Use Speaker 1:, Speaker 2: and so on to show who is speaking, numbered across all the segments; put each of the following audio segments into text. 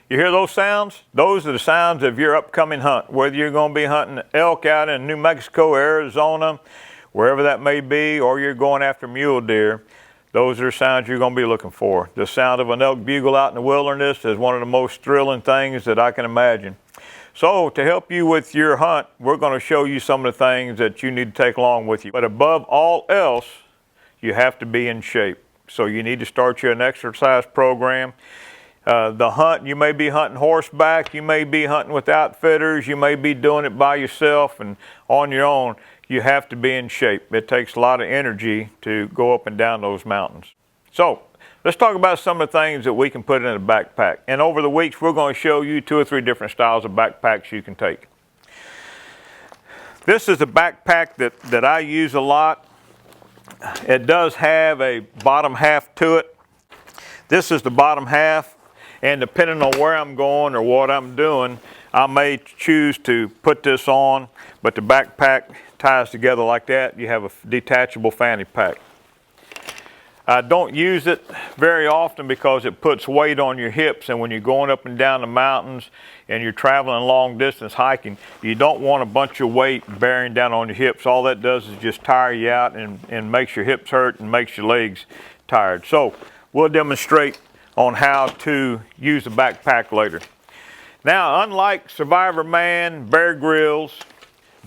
Speaker 1: You hear those sounds? Those are the sounds of your upcoming hunt. Whether you're going to be hunting elk out in New Mexico, Arizona, wherever that may be, or you're going after mule deer, those are sounds you're going to be looking for. The sound of an elk bugle out in the wilderness is one of the most thrilling things that I can imagine. So to help you with your hunt, we're going to show you some of the things that you need to take along with you. But above all else, you have to be in shape. So you need to start you an exercise program. The hunt, you may be hunting horseback, you may be hunting with outfitters, you may be doing it by yourself and on your own. You have to be in shape. It takes a lot of energy to go up and down those mountains. So let's talk about some of the things that we can put in a backpack. And over the weeks, we're going to show you 2 or 3 different styles of backpacks you can take. This is a backpack that I use a lot. It does have a bottom half to it. This is the bottom half, and depending on where I'm going or what I'm doing, I may choose to put this on, but the backpack ties together like that. You have a detachable fanny pack. I don't use it very often because it puts weight on your hips, and when you're going up and down the mountains and you're traveling long distance hiking, you don't want a bunch of weight bearing down on your hips. All that does is just tire you out and makes your hips hurt and makes your legs tired. So we'll demonstrate on how to use the backpack later. Now, unlike Survivor Man, Bear Grylls,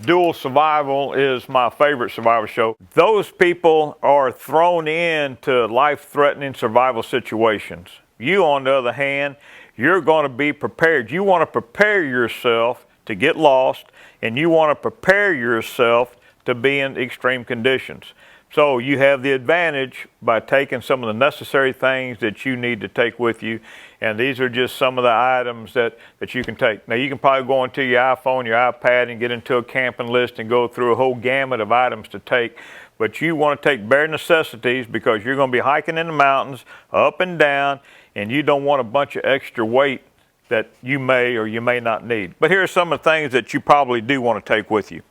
Speaker 1: Dual Survival is my favorite survival show. Those people are thrown into life-threatening survival situations. You, on the other hand, you're going to be prepared. You want to prepare yourself to get lost, and you want to prepare yourself to be in extreme conditions. So you have the advantage by taking some of the necessary things that you need to take with you. And these are just some of the items that you can take. Now you can probably go into your iPhone, your iPad, and get into a camping list and go through a whole gamut of items to take. But you want to take bare necessities because you're going to be hiking in the mountains, up and down, and you don't want a bunch of extra weight that you may or you may not need. But here are some of the things that you probably do want to take with you.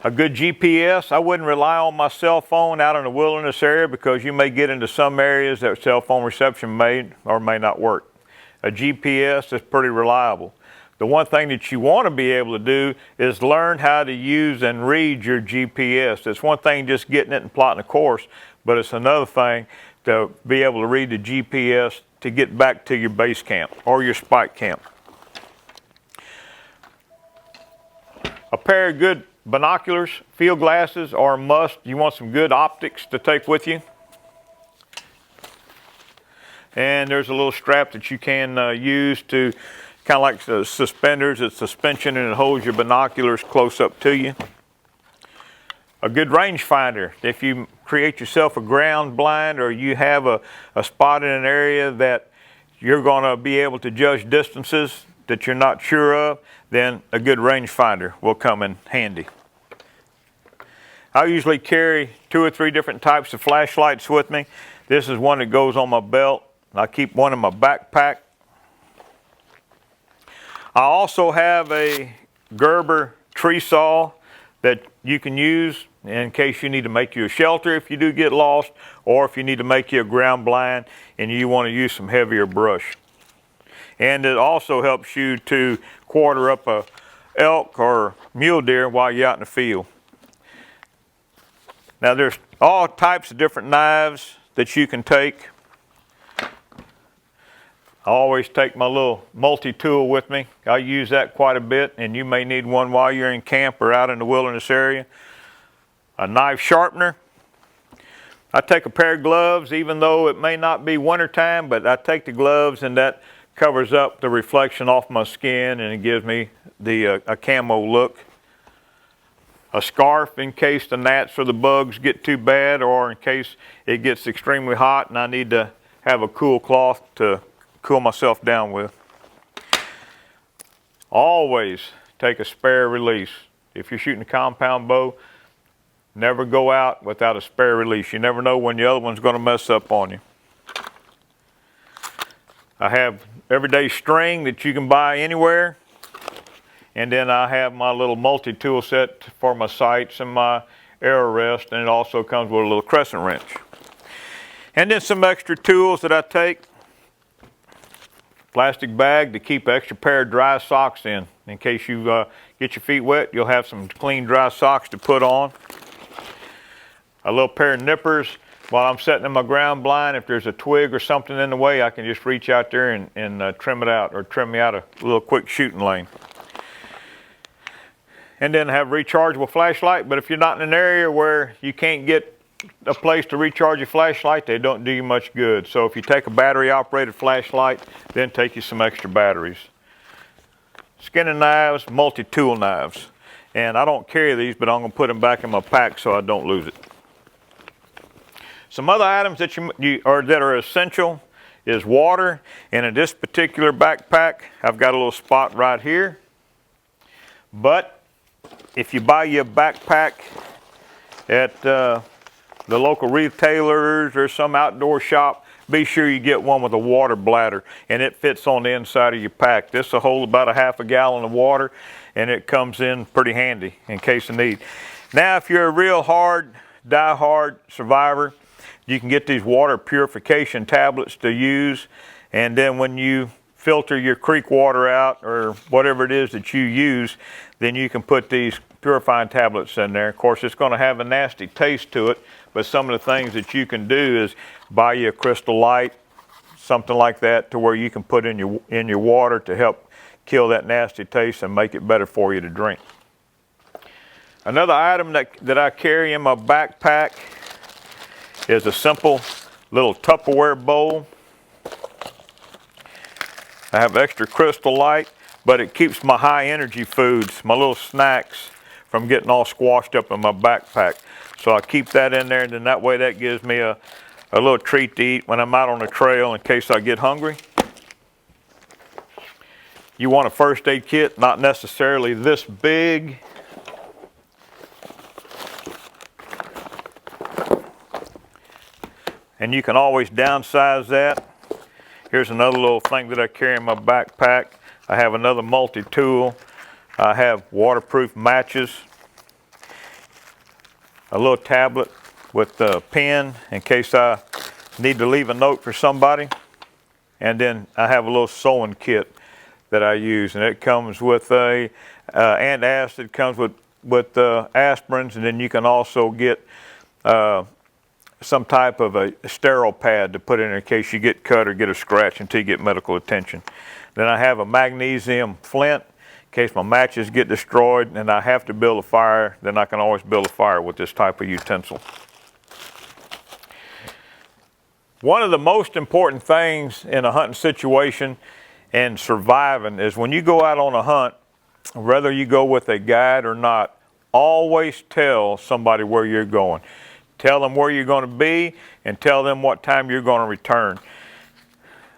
Speaker 1: A good GPS. I wouldn't rely on my cell phone out in the wilderness area because you may get into some areas that cell phone reception may or may not work. A GPS is pretty reliable. The one thing that you want to be able to do is learn how to use and read your GPS. It's one thing just getting it and plotting a course, but it's another thing to be able to read the GPS to get back to your base camp or your spike camp. A pair of good binoculars, field glasses are a must. You want some good optics to take with you. And there's a little strap that you can use to kind of like the suspenders. It's suspension and it holds your binoculars close up to you. A good rangefinder. If you create yourself a ground blind or you have a spot in an area that you're going to be able to judge distances that you're not sure of, then a good rangefinder will come in handy. I usually carry 2 or 3 different types of flashlights with me. This is one that goes on my belt. I keep one in my backpack. I also have a Gerber tree saw that you can use in case you need to make you a shelter if you do get lost, or if you need to make you a ground blind and you want to use some heavier brush. And it also helps you to quarter up a elk or mule deer while you're out in the field. Now there's all types of different knives that you can take. I always take my little multi-tool with me. I use that quite a bit, and you may need one while you're in camp or out in the wilderness area. A knife sharpener. I take a pair of gloves, even though it may not be wintertime, but I take the gloves and that covers up the reflection off my skin and it gives me a camo look. A scarf in case the gnats or the bugs get too bad, or in case it gets extremely hot and I need to have a cool cloth to cool myself down with. Always take a spare release. If you're shooting a compound bow, never go out without a spare release. You never know when the other one's going to mess up on you. I have everyday string that you can buy anywhere. And then I have my little multi-tool set for my sights and my arrow rest, and it also comes with a little crescent wrench. And then some extra tools that I take. plastic bag to keep an extra pair of dry socks in case you get your feet wet. You'll have some clean, dry socks to put on. A little pair of nippers. While I'm setting in my ground blind, if there's a twig or something in the way, I can just reach out there and trim it out, or trim me out a little quick shooting lane. And then have a rechargeable flashlight. But if you're not in an area where you can't get a place to recharge your flashlight, they don't do you much good. So if you take a battery operated flashlight, then take you some extra batteries. Skinning knives, multi-tool knives. And I don't carry these, but I'm going to put them back in my pack so I don't lose it. Some other items that that are essential is water. And in this particular backpack, I've got a little spot right here. But if you buy your backpack at the local retailers or some outdoor shop, be sure you get one with a water bladder, and it fits on the inside of your pack. This will hold about a half a gallon of water, and it comes in pretty handy in case of need. Now, if you're a real die-hard survivor, you can get these water purification tablets to use, and then when you filter your creek water out or whatever it is that you use, then you can put these purifying tablets in there. Of course, it's going to have a nasty taste to it, but some of the things that you can do is buy you a Crystal Light, something like that, to where you can put in your water to help kill that nasty taste and make it better for you to drink. Another item that I carry in my backpack is a simple little Tupperware bowl. I have extra Crystal Light, but it keeps my high energy foods, my little snacks, from getting all squashed up in my backpack. So I keep that in there, and then that way that gives me a little treat to eat when I'm out on the trail in case I get hungry. You want a first aid kit, not necessarily this big. And you can always downsize that. Here's another little thing that I carry in my backpack. I have another multi-tool. I have waterproof matches. A little tablet with a pen in case I need to leave a note for somebody. And then I have a little sewing kit that I use, and it comes with a antacid, comes with aspirins, and then you can also get some type of a sterile pad to put in case you get cut or get a scratch until you get medical attention. Then I have a magnesium flint in case my matches get destroyed and I have to build a fire. Then I can always build a fire with this type of utensil. One of the most important things in a hunting situation and surviving is when you go out on a hunt, whether you go with a guide or not, always tell somebody where you're going. Tell them where you're going to be and tell them what time you're going to return.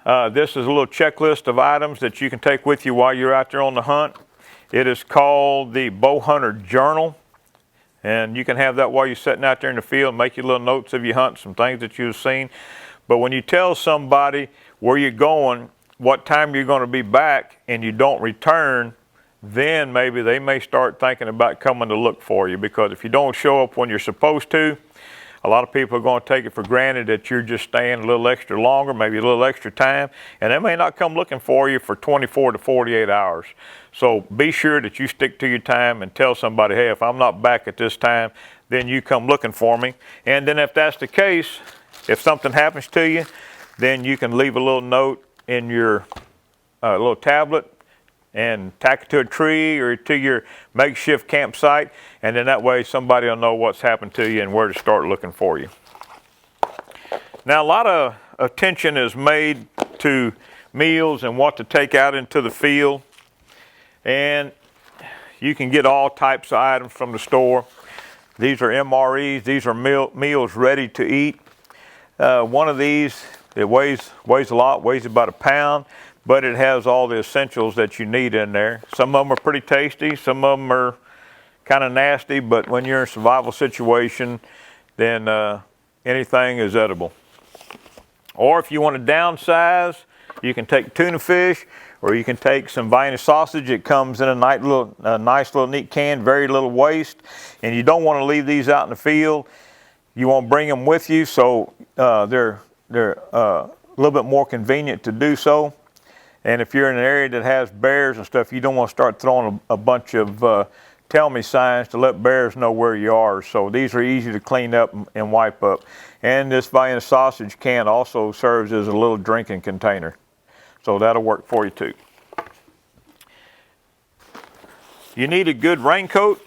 Speaker 1: This is a little checklist of items that you can take with you while you're out there on the hunt. It is called the Bow Hunter Journal. And you can have that while you're sitting out there in the field, make your little notes of your hunt, some things that you've seen. But when you tell somebody where you're going, what time you're going to be back, and you don't return, then maybe they may start thinking about coming to look for you. Because if you don't show up when you're supposed to, a lot of people are going to take it for granted that you're just staying a little extra longer, maybe a little extra time, and they may not come looking for you for 24 to 48 hours. So be sure that you stick to your time and tell somebody, hey, if I'm not back at this time, then you come looking for me. And then if that's the case, if something happens to you, then you can leave a little note in your little tablet and tack it to a tree or to your makeshift campsite, and then that way somebody will know what's happened to you and where to start looking for you. Now, a lot of attention is made to meals and what to take out into the field, and you can get all types of items from the store. These are MREs. These are meals ready to eat. One of these, it weighs a lot, weighs about a pound, but it has all the essentials that you need in there. Some of them are pretty tasty, some of them are kind of nasty, but when you're in a survival situation, then anything is edible. Or if you want to downsize, you can take tuna fish, or you can take some Vienna sausage. It comes in a nice little neat can, very little waste, and you don't want to leave these out in the field. You want to bring them with you, so they're a little bit more convenient to do so. And if you're in an area that has bears and stuff, you don't want to start throwing a bunch of tell me signs to let bears know where you are. So these are easy to clean up and wipe up. And this Vienna sausage can also serves as a little drinking container. So that'll work for you too. You need a good raincoat,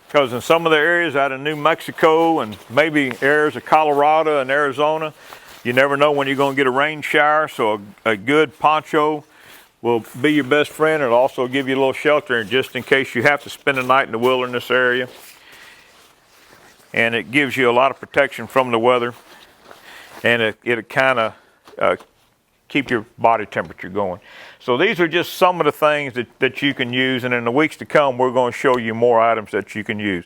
Speaker 1: because in some of the areas out of New Mexico and maybe areas of Colorado and Arizona, you never know when you're going to get a rain shower. So a good poncho will be your best friend. It'll also give you a little shelter just in case you have to spend a night in the wilderness area. And it gives you a lot of protection from the weather, and it'll kind of keep your body temperature going. So these are just some of the things that you can use, and in the weeks to come we're going to show you more items that you can use.